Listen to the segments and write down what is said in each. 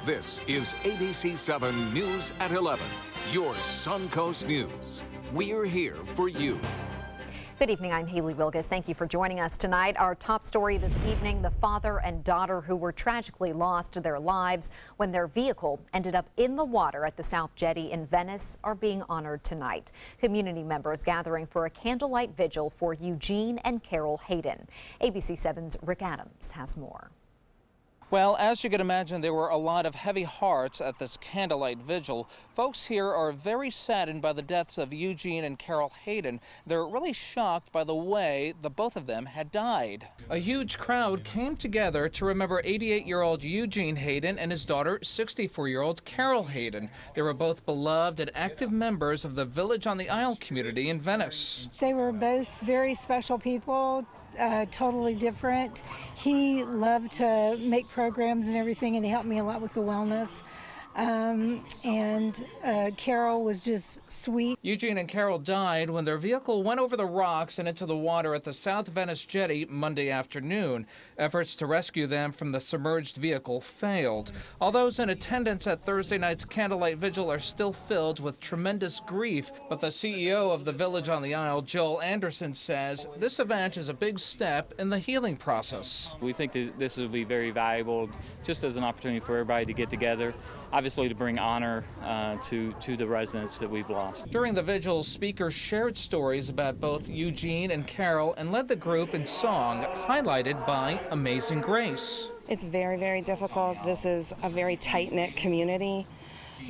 This is ABC7 News at 11, your Suncoast News. We're here for you. Good evening, I'm Haley Wilgus. Thank you for joining us tonight. Our top story this evening, the father and daughter who were tragically lost to their lives when their vehicle ended up in the water at the South Jetty in Venice are being honored tonight. Community members gathering for a candlelight vigil for Eugene and Carol Hayden. ABC7's Rick Adams has more. Well, as you can imagine, there were a lot of heavy hearts at this candlelight vigil. Folks here are very saddened by the deaths of Eugene and Carol Hayden. They're really shocked by the way the both of them had died. A huge crowd came together to remember 88-year-old Eugene Hayden and his daughter, 64-year-old Carol Hayden. They were both beloved and active members of the Village on the Isle community in Venice. They were both very special people. Totally different. He loved to make programs and everything, and he helped me a lot with the wellness. Carol was just sweet. Eugene and Carol died when their vehicle went over the rocks and into the water at the South Venice Jetty Monday afternoon. Efforts to rescue them from the submerged vehicle failed. All those in attendance at Thursday night's candlelight vigil are still filled with tremendous grief, but the CEO of the Village on the Isle, Joel Anderson, says this event is a big step in the healing process. We think that this will be very valuable just as an opportunity for everybody to get together. Obviously to bring honor to the residents that we've lost. During the vigil, speakers shared stories about both Eugene and Carol and led the group in song, highlighted by Amazing Grace. It's very, very difficult. This is a very tight-knit community.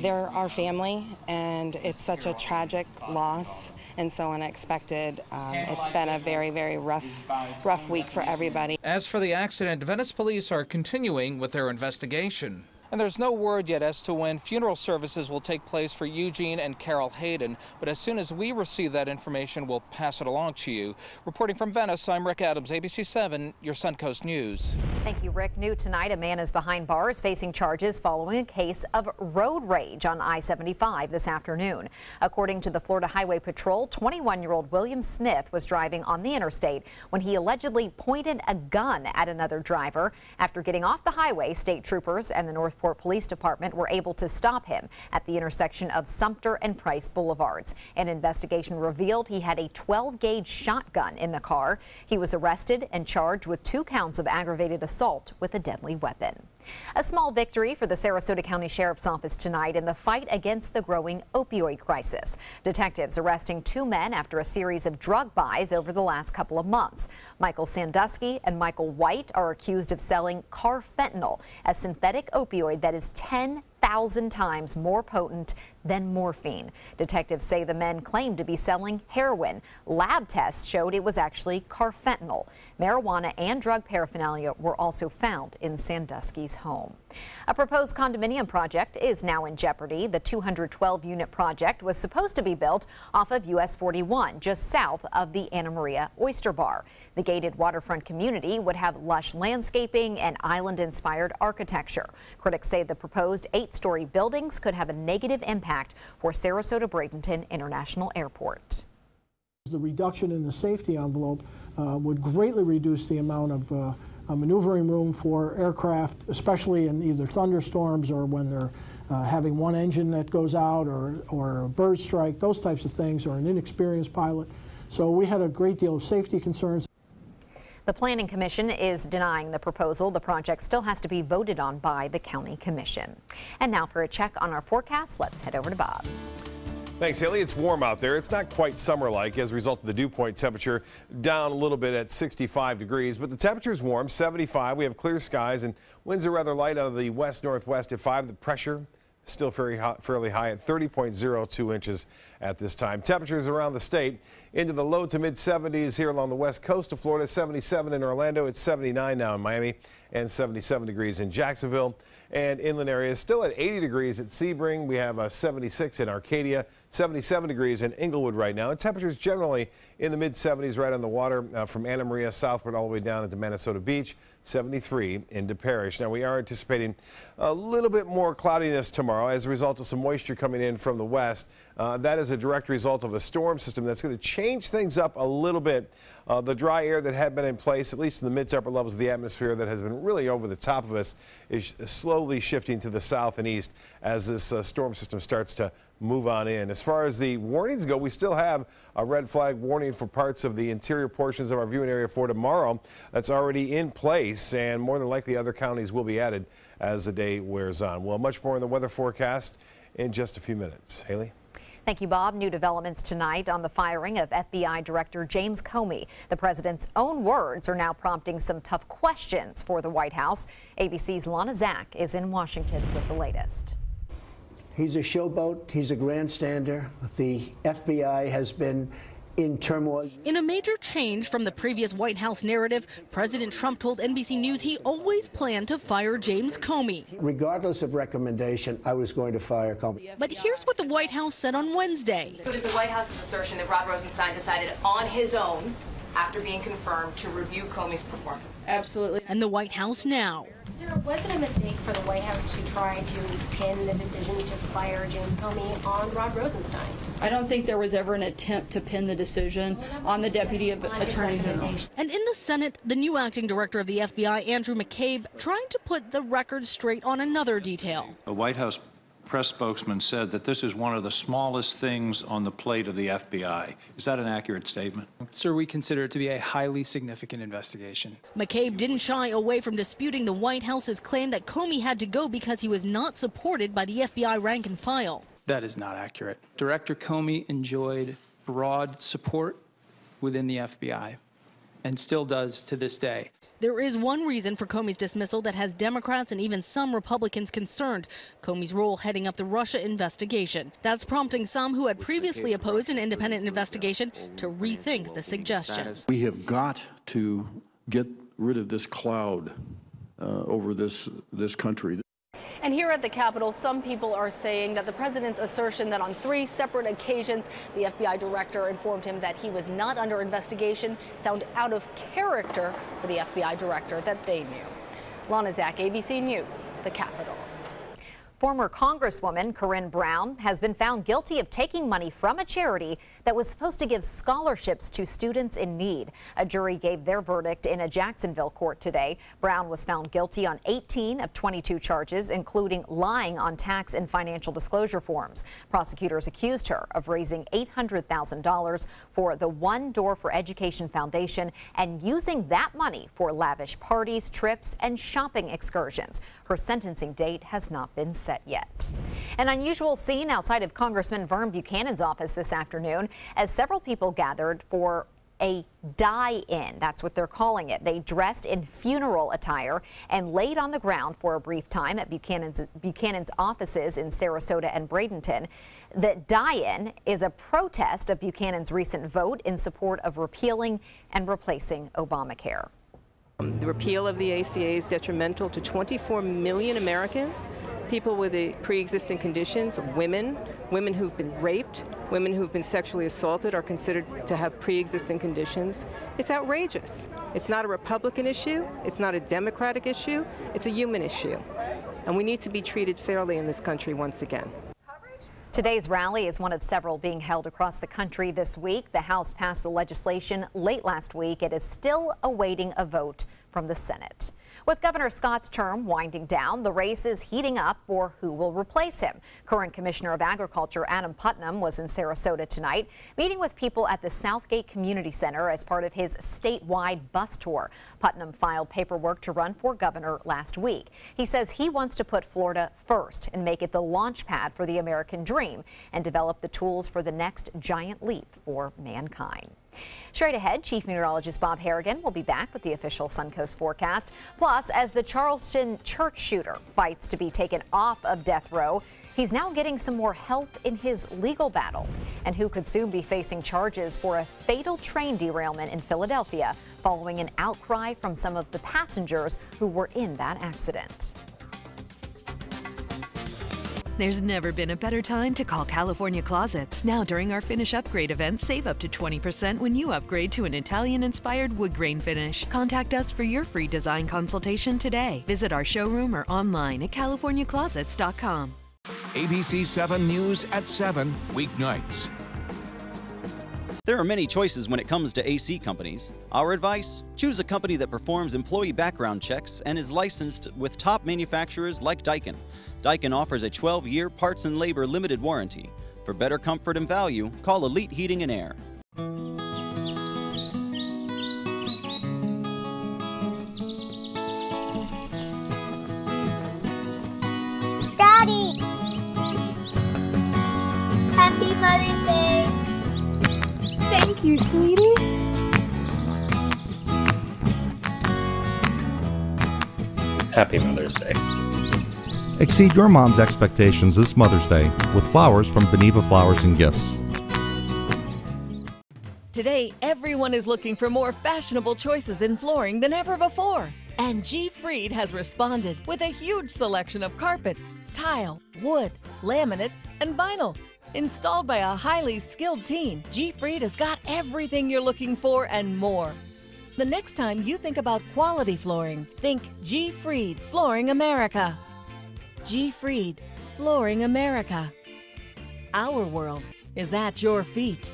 They're our family, and it's such a tragic loss and so unexpected. It's been a very, very rough week for everybody. As for the accident, Venice police are continuing with their investigation. And there's no word yet as to when funeral services will take place for Eugene and Carol Hayden, but as soon as we receive that information, we'll pass it along to you. Reporting from Venice, I'm Rick Adams, ABC7, your Suncoast News. Thank you, Rick. New tonight, a man is behind bars facing charges following a case of road rage on I-75 this afternoon. According to the Florida Highway Patrol, 21-year-old William Smith was driving on the interstate when he allegedly pointed a gun at another driver. After getting off the highway, state troopers and the Northport Police Department were able to stop him at the intersection of Sumter and Price Boulevards. An investigation revealed he had a 12-gauge shotgun in the car. He was arrested and charged with 2 counts of aggravated assault with a deadly weapon. A small victory for the Sarasota County Sheriff's Office tonight in the fight against the growing opioid crisis. Detectives arresting 2 men after a series of drug buys over the last couple of months. Michael Sandusky and Michael White are accused of selling carfentanil, a synthetic opioid that is 10,000 times more potent than morphine. Detectives say the men claimed to be selling heroin. Lab tests showed it was actually carfentanil. Marijuana and drug paraphernalia were also found in Sandusky's home. A proposed condominium project is now in jeopardy. The 212-unit project was supposed to be built off of US 41, just south of the Anna Maria Oyster Bar. The gated waterfront community would have lush landscaping and island-inspired architecture. Critics say the proposed 8-story buildings could have a negative impact for Sarasota-Bradenton International Airport. The reduction in the safety envelope would greatly reduce the amount of maneuvering room for aircraft, especially in either thunderstorms or when they're having one engine that goes out or a bird strike, those types of things, or an inexperienced pilot. So we had a great deal of safety concerns. The Planning Commission is denying the proposal. The project still has to be voted on by the County Commission. And now for a check on our forecast, let's head over to Bob. Thanks, Haley. It's warm out there. It's not quite summer-like as a result of the dew point temperature down a little bit at 65 degrees, but the temperature is warm, 75. We have clear skies and winds are rather light out of the west-northwest at 5. The pressure still fairly high at 30.02 inches at this time. Temperatures around the state into the low to mid 70s here along the west coast of Florida. 77 in Orlando. It's 79 now in Miami and 77 degrees in Jacksonville. And inland areas still at 80 degrees at Sebring. We have a 76 in Arcadia, 77 degrees in Inglewood right now. And temperatures generally in the mid 70s right on the water from Anna Maria southward all the way down into Minnesota Beach. 73 into Parrish. Now, we are anticipating a little bit more cloudiness tomorrow as a result of some moisture coming in from the west. That is a direct result of a storm system that's going to change things up a little bit. The dry air that had been in place, at least in the mid to upper levels of the atmosphere that has been really over the top of us, is slowly shifting to the south and east as this storm system starts to move on in. As far as the warnings go, we still have a red flag warning for parts of the interior portions of our viewing area for tomorrow. That's already in place, and more than likely other counties will be added as the day wears on. Well, much more in the weather forecast in just a few minutes. Haley? Thank you, Bob. New developments tonight on the firing of FBI Director James Comey. The president's own words are now prompting some tough questions for the White House. ABC's Lana Zach is in Washington with the latest. He's a showboat. He's a grandstander. The FBI has been in turmoil. In a major change from the previous White House narrative, President Trump told NBC News he always planned to fire James Comey. Regardless of recommendation, I was going to fire Comey. But here's what the White House said on Wednesday. It was the White House's assertion that Rod Rosenstein decided on his own, after being confirmed, to review Comey's performance. Absolutely. And the White House now. Was it a mistake for the White House to try to pin the decision to fire James Comey on Rod Rosenstein? I don't think there was ever an attempt to pin the decision on the Deputy Attorney General. And in the Senate, the new acting director of the FBI, Andrew McCabe, trying to put the record straight on another detail. A White House press spokesman said that this is one of the smallest things on the plate of the FBI. Is that an accurate statement? Sir, we consider it to be a highly significant investigation. McCabe didn't shy away from disputing the White House's claim that Comey had to go because he was not supported by the FBI rank and file. That is not accurate. Director Comey enjoyed broad support within the FBI and still does to this day. There is one reason for Comey's dismissal that has Democrats and even some Republicans concerned: Comey's role heading up the Russia investigation. That's prompting some who had previously opposed an independent investigation to rethink the suggestion. We have got to get rid of this cloud over this country. And here at the Capitol, some people are saying that the president's assertion that on 3 separate occasions the FBI director informed him that he was not under investigation sound out of character for the FBI director that they knew. Lana Zach, ABC News, the Capitol. Former Congresswoman Corinne Brown has been found guilty of taking money from a charity that was supposed to give scholarships to students in need. A jury gave their verdict in a Jacksonville court today. Brown was found guilty on 18 of 22 charges, including lying on tax and financial disclosure forms. Prosecutors accused her of raising $800,000 for the One Door for Education Foundation and using that money for lavish parties, trips, and shopping excursions. Her sentencing date has not been set yet. An unusual scene outside of Congressman Vern Buchanan's office this afternoon as several people gathered for a die-in. That's what they're calling it. They dressed in funeral attire and laid on the ground for a brief time at Buchanan's offices in Sarasota and Bradenton. The die-in is a protest of Buchanan's recent vote in support of repealing and replacing Obamacare. The repeal of the ACA is detrimental to 24 million Americans, people with pre-existing conditions, women who've been raped, women who've been sexually assaulted are considered to have pre-existing conditions. It's outrageous. It's not a Republican issue. It's not a Democratic issue. It's a human issue. And we need to be treated fairly in this country once again. Today's rally is one of several being held across the country this week. The House passed the legislation late last week. It is still awaiting a vote from the Senate. With Governor Scott's term winding down, the race is heating up for who will replace him. Current Commissioner of Agriculture Adam Putnam was in Sarasota tonight, meeting with people at the Southgate Community Center as part of his statewide bus tour. Putnam filed paperwork to run for governor last week. He says he wants to put Florida first and make it the launch pad for the American dream and develop the tools for the next giant leap for mankind. Straight ahead, Chief Meteorologist Bob Harrigan will be back with the official Suncoast forecast. Plus, as the Charleston church shooter fights to be taken off of death row, he's now getting some more help in his legal battle. And who could soon be facing charges for a fatal train derailment in Philadelphia following an outcry from some of the passengers who were in that accident. There's never been a better time to call California Closets. Now during our Finish Upgrade event, save up to 20% when you upgrade to an Italian-inspired wood grain finish. Contact us for your free design consultation today. Visit our showroom or online at californiaclosets.com. ABC7 News at 7, weeknights. There are many choices when it comes to AC companies. Our advice? Choose a company that performs employee background checks and is licensed with top manufacturers like Daikin. Daikin offers a 12-year parts and labor limited warranty. For better comfort and value, call Elite Heating and Air. Daddy! Happy Mother's Day! Thank you, sweetie. Happy Mother's Day. Exceed your mom's expectations this Mother's Day with flowers from Beneva Flowers and Gifts. Today, everyone is looking for more fashionable choices in flooring than ever before. And G. Fried has responded with a huge selection of carpets, tile, wood, laminate, and vinyl. Installed by a highly skilled team, G. Fried has got everything you're looking for and more. The next time you think about quality flooring, think G. Fried Flooring America. G. Fried Flooring America. Our world is at your feet.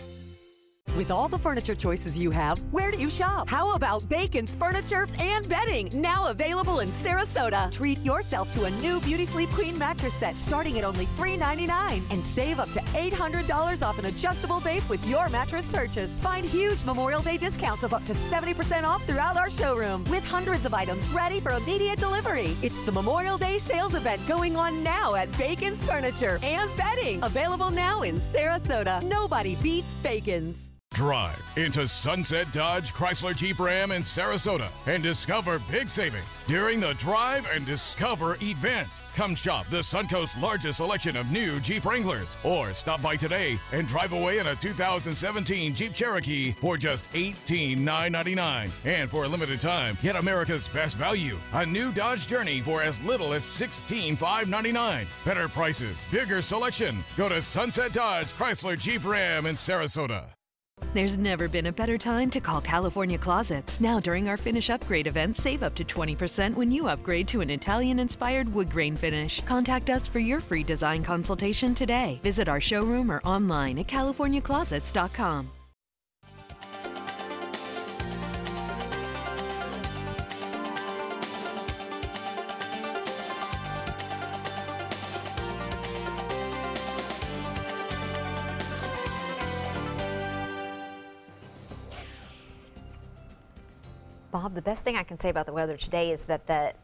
With all the furniture choices you have, where do you shop? How about Bacon's Furniture and Bedding, now available in Sarasota? Treat yourself to a new Beauty Sleep Queen mattress set starting at only $399 and save up to $800 off an adjustable base with your mattress purchase. Find huge Memorial Day discounts of up to 70% off throughout our showroom with hundreds of items ready for immediate delivery. It's the Memorial Day sales event going on now at Bacon's Furniture and Bedding, available now in Sarasota. Nobody beats Bacon's. Drive into Sunset Dodge Chrysler Jeep Ram in Sarasota and discover big savings during the Drive and Discover event. Come shop the Suncoast's largest selection of new Jeep Wranglers, or stop by today and drive away in a 2017 Jeep Cherokee for just $18,999. And for a limited time, get America's best value, a new Dodge Journey for as little as $16,599. Better prices, bigger selection. Go to Sunset Dodge Chrysler Jeep Ram in Sarasota. There's never been a better time to call California Closets. Now during our Finish Upgrade event, save up to 20% when you upgrade to an Italian-inspired wood grain finish. Contact us for your free design consultation today. Visit our showroom or online at californiaclosets.com. Bob, the best thing I can say about the weather today is that the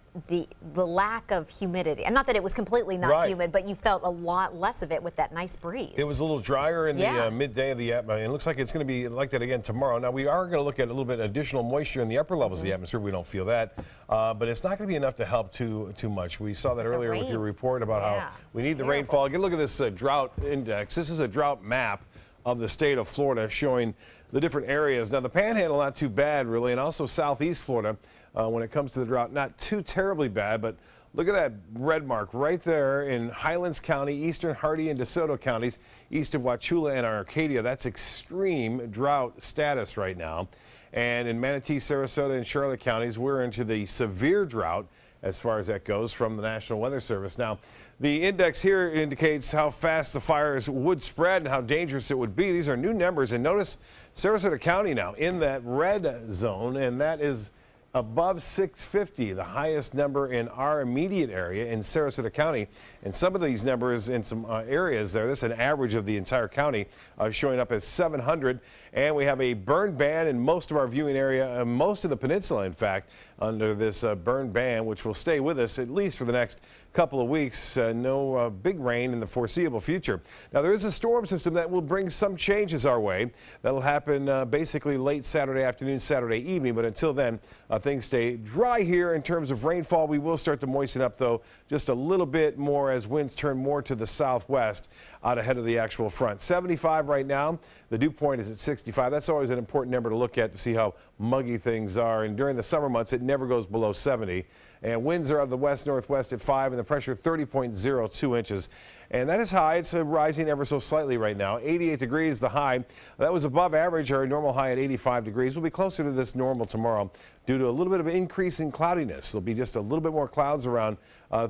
lack of humidity, and not that it was completely not humid, but you felt a lot less of it with that nice breeze. It was a little drier in the midday of the atmosphere. It looks like it's going to be like that again tomorrow. Now, we are going to look at a little bit additional moisture in the upper levels of the atmosphere. We don't feel that, but it's not going to be enough to help too much. We saw that earlier with your report about how we need the rainfall. Get a look at this drought index. This is a drought map of the state of Florida showing the different areas. Now, the Panhandle, not too bad, really, and also southeast Florida when it comes to the drought, not too terribly bad, but look at that red mark right there in Highlands County, eastern Hardee and DeSoto counties, east of Wauchula and Arcadia. That's extreme drought status right now. And in Manatee, Sarasota, and Charlotte counties, we're into the severe drought as far as that goes from the National Weather Service. Now, the index here indicates how fast the fires would spread and how dangerous it would be. These are new numbers, and notice Sarasota County now in that red zone, and that is above 650, the highest number in our immediate area in Sarasota County. And some of these numbers in some areas there, this is an average of the entire county, showing up as 700. And we have a burn ban in most of our viewing area, most of the peninsula, in fact, under this burn ban, which will stay with us at least for the next couple of weeks. No big rain in the foreseeable future. Now, there is a storm system that will bring some changes our way. That'll happen basically late Saturday afternoon, Saturday evening. But until then, things stay dry here in terms of rainfall. We will start to moisten up, though, just a little bit more as winds turn more to the southwest out ahead of the actual front. 75 right now. The dew point is at 65. That's always an important number to look at to see how muggy things are. And during the summer months, it never goes below 70. And winds are out of the west-northwest at 5, and the pressure 30.02 inches. And that is high. It's rising ever so slightly right now. 88 degrees the high. That was above average. Our normal high at 85 degrees. We'll be closer to this normal tomorrow due to a little bit of an increase in cloudiness. There'll be just a little bit more clouds around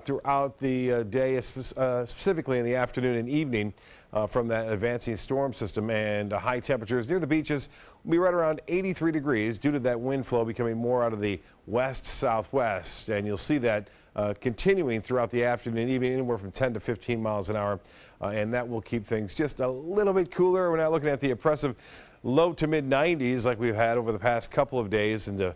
throughout the day, specifically in the afternoon and evening from that advancing storm system. And high temperatures near the beaches will be right around 83 degrees due to that wind flow becoming more out of the west-southwest. And you'll see that continuing throughout the afternoon and evening, anywhere from 10 to 15 miles an hour. And that will keep things just a little bit cooler. We're not looking at the oppressive low to mid 90s like we've had over the past couple of days into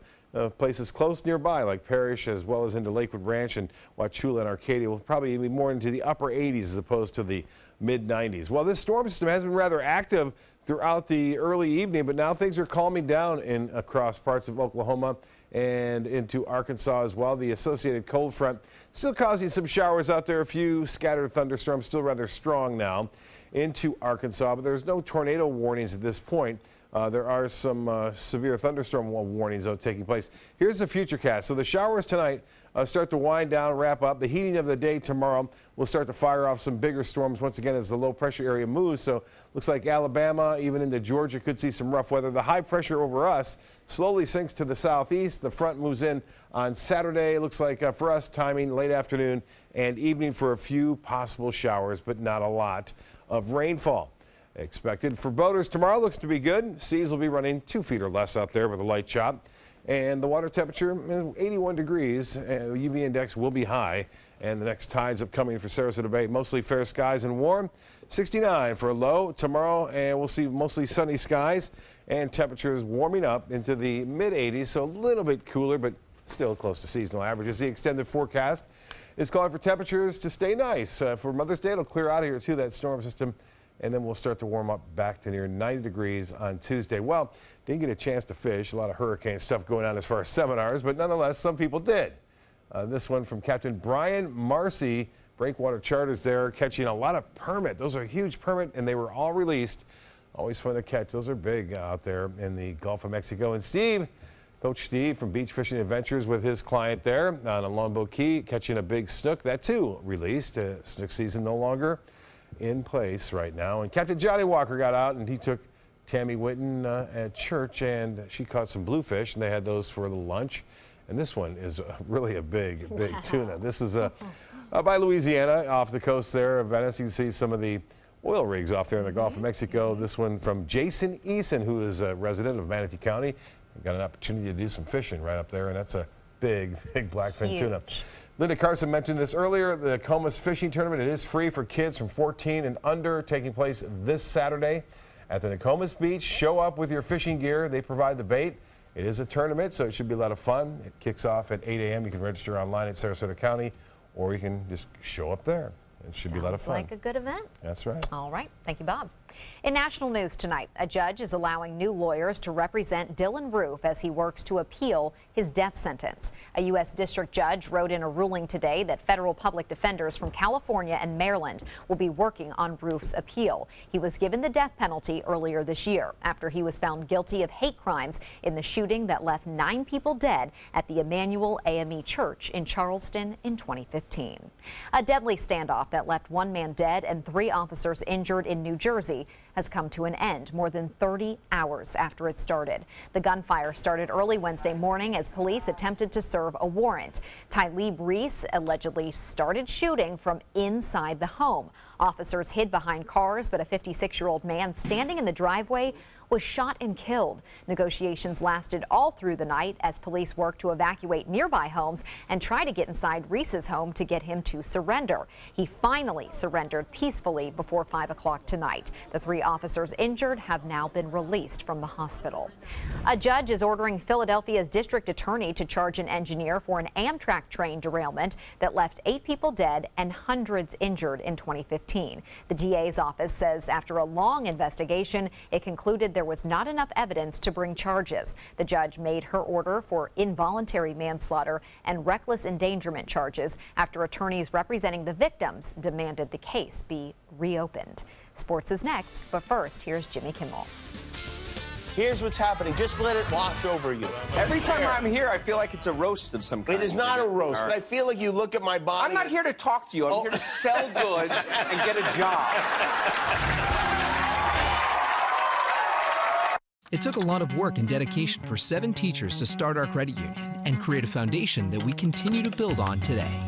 places close nearby like Parrish, as well as into Lakewood Ranch and Wauchula and Arcadia. We'll probably be more into the upper 80s as opposed to the mid 90s. Well, this storm system has been rather active throughout the early evening, but now things are calming down across parts of Oklahoma and into Arkansas as well. The associated cold front still causing some showers out there, a few scattered thunderstorms, still rather strong now into Arkansas, but there's no tornado warnings at this point. There are some severe thunderstorm warnings though taking place. Here's the futurecast. So the showers tonight start to wind down, wrap up. The heating of the day tomorrow will start to fire off some bigger storms once again as the low pressure area moves. So looks like Alabama, even into Georgia, could see some rough weather. The high pressure over us slowly sinks to the southeast. The front moves in on Saturday. Looks like for us timing late afternoon and evening for a few possible showers, but not a lot of rainfall expected. For boaters, tomorrow looks to be good. Seas will be running 2 feet or less out there with a light chop. And the water temperature, 81 degrees. UV index will be high. And the next tides upcoming for Sarasota Bay, mostly fair skies and warm. 69 for a low tomorrow, and we'll see mostly sunny skies and temperatures warming up into the mid 80s. So a little bit cooler, but still close to seasonal averages. The extended forecast is calling for temperatures to stay nice. For Mother's Day, it'll clear out of here too, that storm system. And then we'll start to warm up back to near 90 degrees on Tuesday. Well, didn't get a chance to fish. A lot of hurricane stuff going on as far as seminars, but nonetheless, some people did. This one from Captain Brian Marcy, Breakwater Charters there, catching a lot of permit. Those are huge permit, and they were all released. Always fun to catch. Those are big out there in the Gulf of Mexico. And Steve, Coach Steve from Beach Fishing Adventures with his client there on a Longboat Key, catching a big snook. That too released. Snook season no longer in place right now. And Captain Johnny Walker got out and he took Tammy Witten at church, and she caught some bluefish, and they had those for a little lunch. And this one is really a big tuna. This is by Louisiana off the coast there of Venice. You can see some of the oil rigs off there in the Gulf of Mexico. This one from Jason Eason, who is a resident of Manatee County. Got an opportunity to do some fishing right up there, and that's a big blackfin tuna. Linda Carson mentioned this earlier. The Comas Fishing Tournament, it is free for kids from 14 and under, taking place this Saturday at the Nokomis Beach. Show up with your fishing gear. They provide the bait. It is a tournament, so it should be a lot of fun. It kicks off at 8 a.m. You can register online at Sarasota County, or you can just show up there. It should be a lot of fun. Sounds like a good event. That's right. All right. Thank you, Bob. In national news tonight, a judge is allowing new lawyers to represent Dylan Roof as he works to appeal his death sentence. A U.S. district judge wrote in a ruling today that federal public defenders from California and Maryland will be working on Roof's appeal. He was given the death penalty earlier this year after he was found guilty of hate crimes in the shooting that left 9 people dead at the Emmanuel AME Church in Charleston in 2015. A deadly standoff that left 1 man dead and 3 officers injured in New Jersey has come to an end more than 30 hours after it started. The gunfire started early Wednesday morning as police attempted to serve a warrant. Tyleeb Reese allegedly started shooting from inside the home. Officers hid behind cars, but a 56-year-old man standing in the driveway was shot and killed. Negotiations lasted all through the night as police worked to evacuate nearby homes and try to get inside Reese's home to get him to surrender. He finally surrendered peacefully before 5 o'clock tonight. The 3 officers injured have now been released from the hospital. A judge is ordering Philadelphia's district attorney to charge an engineer for an Amtrak train derailment that left 8 people dead and hundreds injured in 2015. The DA's office says after a long investigation, it concluded there was not enough evidence to bring charges. The judge made her order for involuntary manslaughter and reckless endangerment charges after attorneys representing the victims demanded the case be reopened. Sports is next, but first, here's Jimmy Kimmel. Here's what's happening. Just let it wash over you. Every time I'm here, I feel like it's a roast of some kind. It is not a roast. I feel like you look at my body. I'm not here to talk to you. I'm here to sell goods and get a job. It took a lot of work and dedication for 7 teachers to start our credit union and create a foundation that we continue to build on today.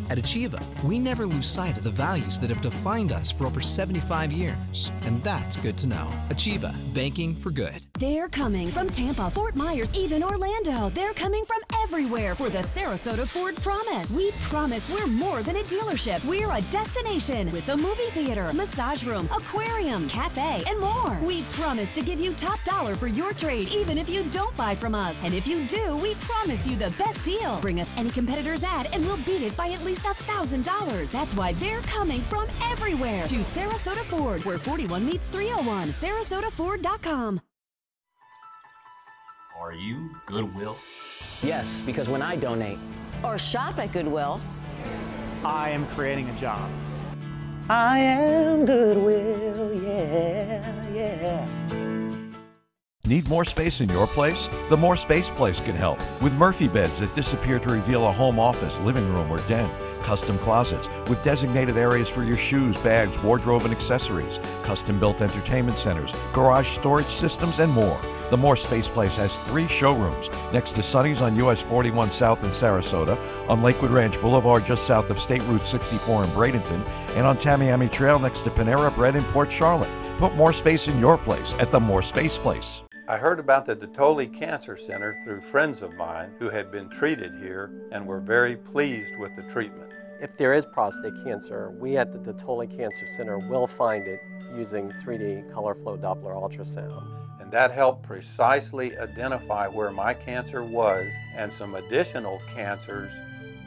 At Achieva, we never lose sight of the values that have defined us for over 75 years, and that's good to know. Achieva, banking for good. They're coming from Tampa, Fort Myers, even Orlando. They're coming from everywhere for the Sarasota Ford Promise. We promise we're more than a dealership. We're a destination with a movie theater, massage room, aquarium, cafe, and more. We promise to give you top dollar for your trade, even if you don't buy from us. And if you do, we promise you the best deal. Bring us any competitor's ad and we'll beat it by at least $1,000. That's why they're coming from everywhere to Sarasota Ford, where 41 meets 301. SarasotaFord.com. Are you Goodwill? Yes, because when I donate or shop at Goodwill, I am creating a job. I am Goodwill, yeah. Need more space in your place? The More Space Place can help with Murphy beds that disappear to reveal a home office, living room, or den. Custom closets with designated areas for your shoes, bags, wardrobe, and accessories. Custom-built entertainment centers, garage storage systems, and more. The More Space Place has 3 showrooms next to Sonny's on US 41 South in Sarasota, on Lakewood Ranch Boulevard just south of State Route 64 in Bradenton, and on Tamiami Trail next to Panera Bread in Port Charlotte. Put more space in your place at the More Space Place. I heard about the Dotoli Cancer Center through friends of mine who had been treated here and were very pleased with the treatment. If there is prostate cancer, we at the Dotoli Cancer Center will find it using 3D color flow Doppler ultrasound. And that helped precisely identify where my cancer was and some additional cancers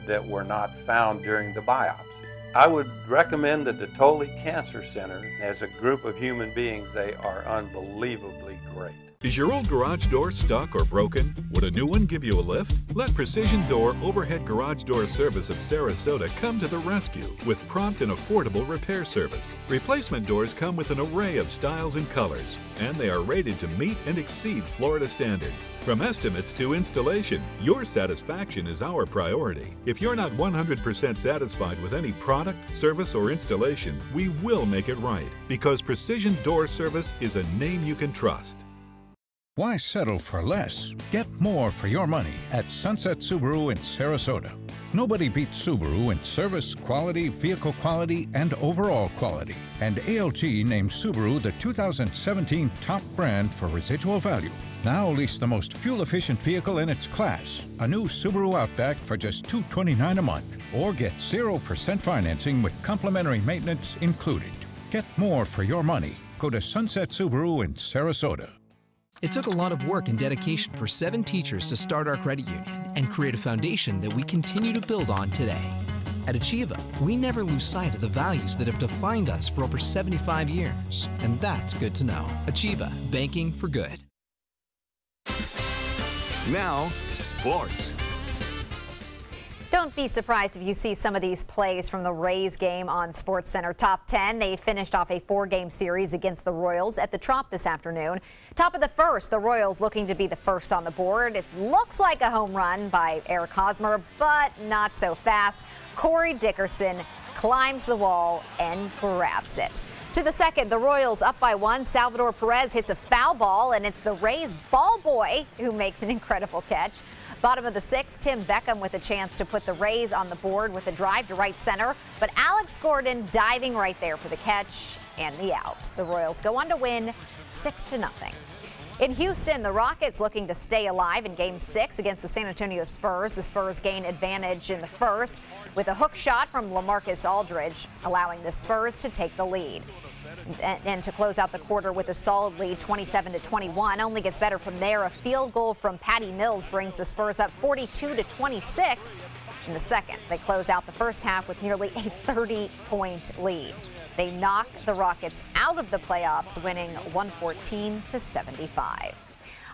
that were not found during the biopsy. I would recommend the Dotoli Cancer Center. As a group of human beings, they are unbelievably great. Is your old garage door stuck or broken? Would a new one give you a lift? Let Precision Door Overhead Garage Door Service of Sarasota come to the rescue with prompt and affordable repair service. Replacement doors come with an array of styles and colors, and they are rated to meet and exceed Florida standards. From estimates to installation, your satisfaction is our priority. If you're not 100% satisfied with any product, service, or installation, we will make it right, because Precision Door Service is a name you can trust. Why settle for less? Get more for your money at Sunset Subaru in Sarasota. Nobody beats Subaru in service, quality, vehicle quality, and overall quality. And ALT named Subaru the 2017 top brand for residual value. Now lease the most fuel-efficient vehicle in its class, a new Subaru Outback for just $229 a month. Or get 0% financing with complimentary maintenance included. Get more for your money. Go to Sunset Subaru in Sarasota. It took a lot of work and dedication for 7 teachers to start our credit union and create a foundation that we continue to build on today. At Achieva, we never lose sight of the values that have defined us for over 75 years, and that's good to know. Achieva, banking for good. Now, sports. Don't be surprised if you see some of these plays from the Rays game on SportsCenter Top 10. They finished off a 4-game series against the Royals at the Trop this afternoon. Top of the first, the Royals looking to be the first on the board. It looks like a home run by Eric Hosmer, but not so fast. Corey Dickerson climbs the wall and grabs it. To the second, the Royals up by 1. Salvador Perez hits a foul ball, and it's the Rays ball boy who makes an incredible catch. Bottom of the 6th, Tim Beckham with a chance to put the Rays on the board with a drive to right center, but Alex Gordon diving right there for the catch and the out. The Royals go on to win 6-0. In Houston, the Rockets looking to stay alive in Game 6 against the San Antonio Spurs. The Spurs gain advantage in the first with a hook shot from LaMarcus Aldridge, allowing the Spurs to take the lead. And to close out the quarter with a solid lead, 27-21. Only gets better from there. A field goal from Patty Mills brings the Spurs up 42-26 in the second. They close out the first half with nearly a 30-point lead. They knock the Rockets out of the playoffs, winning 114-75.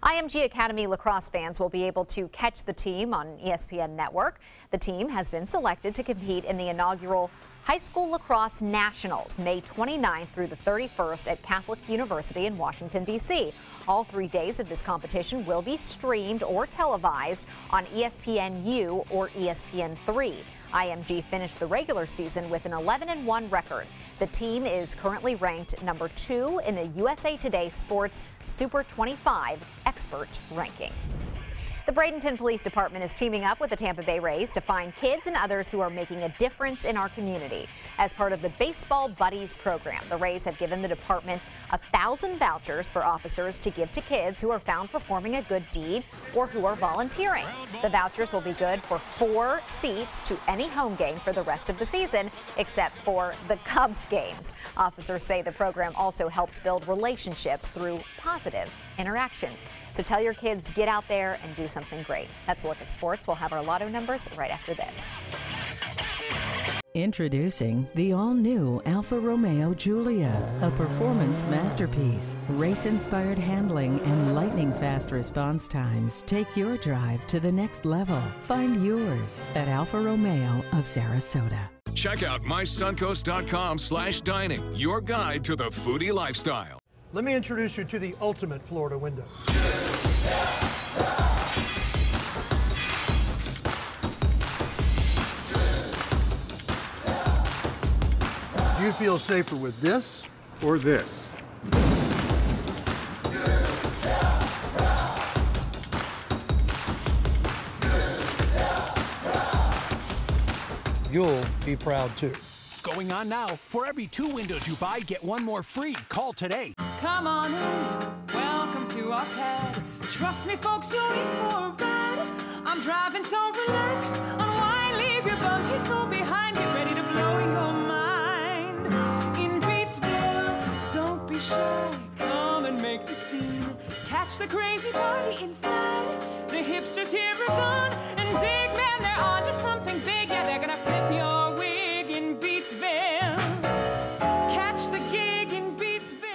IMG Academy lacrosse fans will be able to catch the team on ESPN Network. The team has been selected to compete in the inaugural High School Lacrosse Nationals, May 29th through the 31st at Catholic University in Washington, D.C. All 3 days of this competition will be streamed or televised on ESPNU or ESPN3. IMG finished the regular season with an 11-1 record. The team is currently ranked number 2 in the USA Today Sports Super 25 expert rankings. The Bradenton Police Department is teaming up with the Tampa Bay Rays to find kids and others who are making a difference in our community. As part of the Baseball Buddies program, the Rays have given the department 1,000 vouchers for officers to give to kids who are found performing a good deed or who are volunteering. The vouchers will be good for 4 seats to any home game for the rest of the season, except for the Cubs games. Officers say the program also helps build relationships through positive interaction. So tell your kids, get out there and do something great. That's a look at sports. We'll have our lotto numbers right after this. Introducing the all-new Alfa Romeo Giulia, a performance masterpiece. Race-inspired handling and lightning-fast response times take your drive to the next level. Find yours at Alfa Romeo of Sarasota. Check out mysuncoast.com/dining, your guide to the foodie lifestyle. Let me introduce you to the ultimate Florida window. Do you feel safer with this or this? You'll be proud too. Going on now. For every 2 windows you buy, get 1 more free. Call today. Come on in. Welcome to our pad. Trust me, folks, you'll eat more bread. I'm driving, so relax. Unwind, leave your buckets all behind. Get ready to blow your mind. In Batesville, don't be shy. Come and make the scene. Catch the crazy party inside. The hipsters here are gone. And dig, man, they're on to something big. Yeah, they're gonna flip your wig in Batesville. Catch the gig in Batesville.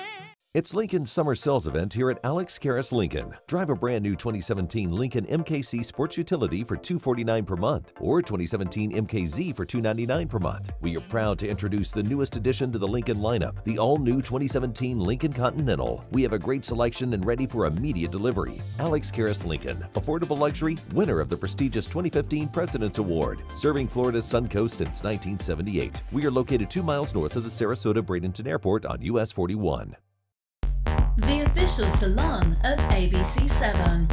It's Lincoln's summer sales event here at Alex Karras Lincoln. Drive a brand new 2017 Lincoln MKC Sports Utility for $249 per month or 2017 MKZ for $299 per month. We are proud to introduce the newest addition to the Lincoln lineup, the all-new 2017 Lincoln Continental. We have a great selection and ready for immediate delivery. Alex Karras Lincoln, affordable luxury, winner of the prestigious 2015 President's Award, serving Florida's Suncoast since 1978. We are located 2 miles north of the Sarasota-Bradenton Airport on US 41. The official salon of ABC7.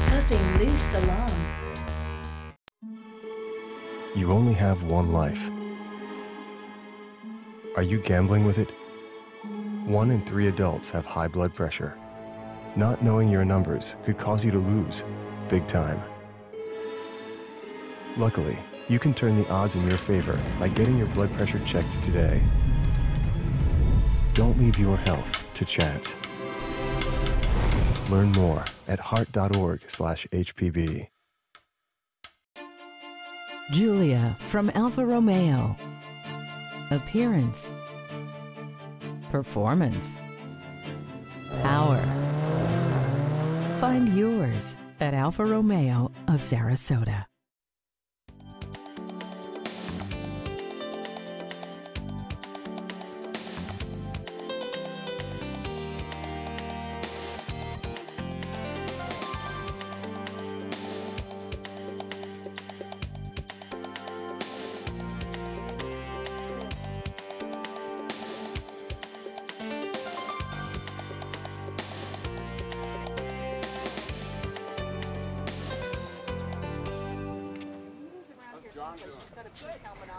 Cutting Loose Salon. You only have one life. Are you gambling with it? 1 in 3 adults have high blood pressure. Not knowing your numbers could cause you to lose, big time. Luckily, you can turn the odds in your favor by getting your blood pressure checked today. Don't leave your health to chance. Learn more at heart.org/HPV. Giulia from Alfa Romeo. Appearance. Performance. Power. Find yours at Alfa Romeo of Sarasota.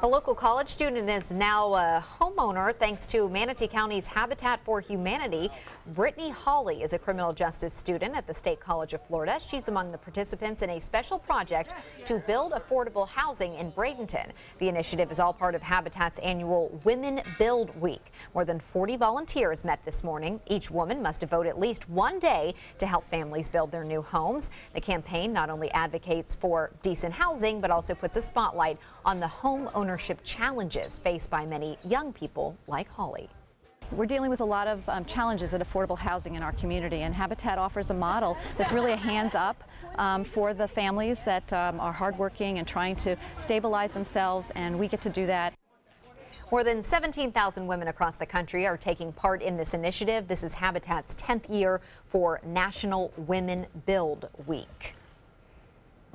A local college student is now a homeowner thanks to Manatee County's Habitat for Humanity. Brittany Hawley is a criminal justice student at the State College of Florida. She's among the participants in a special project to build affordable housing in Bradenton. The initiative is all part of Habitat's annual Women Build Week. More than 40 volunteers met this morning. Each woman must devote at least one day to help families build their new homes. The campaign not only advocates for decent housing, but also puts a spotlight on the home ownership challenges faced by many young people like Holly. We're dealing with a lot of challenges at affordable housing in our community, and Habitat offers a model that's really a hands-up for the families that are hardworking and trying to stabilize themselves, and we get to do that. More than 17,000 women across the country are taking part in this initiative. This is Habitat's 10th year for National Women Build Week.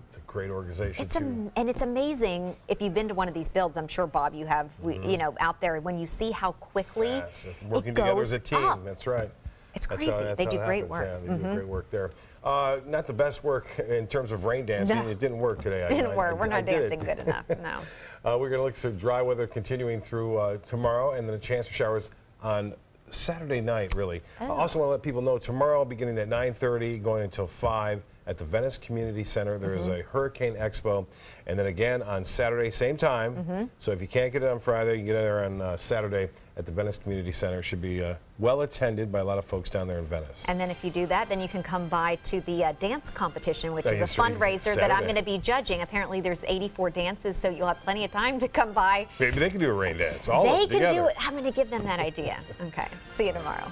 It's a great organization, and it's amazing if you've been to one of these builds. I'm sure, Bob, you have, you know, out there, when you see how quickly working together as a team. That's right. It's crazy. They do great work. Yeah, they do great work there. Not the best work in terms of rain dancing. No. It didn't work today. It didn't work. We're not dancing good enough. No. We're going to look at dry weather continuing through tomorrow, and then a chance for showers on Saturday night, really. I also want to let people know tomorrow, beginning at 9:30, going until 5 at the Venice Community Center. There is a Hurricane Expo, and then again on Saturday, same time. So if you can't get it on Friday, you can get it there on Saturday at the Venice Community Center. It should be well attended by a lot of folks down there in Venice. And then if you do that, then you can come by to the dance competition, which is a fundraiser that I'm going to be judging. Apparently there's 84 dances, so you'll have plenty of time to come by. Maybe they can do a rain dance. They can do it. I'm going to give them that idea. Okay. See you tomorrow.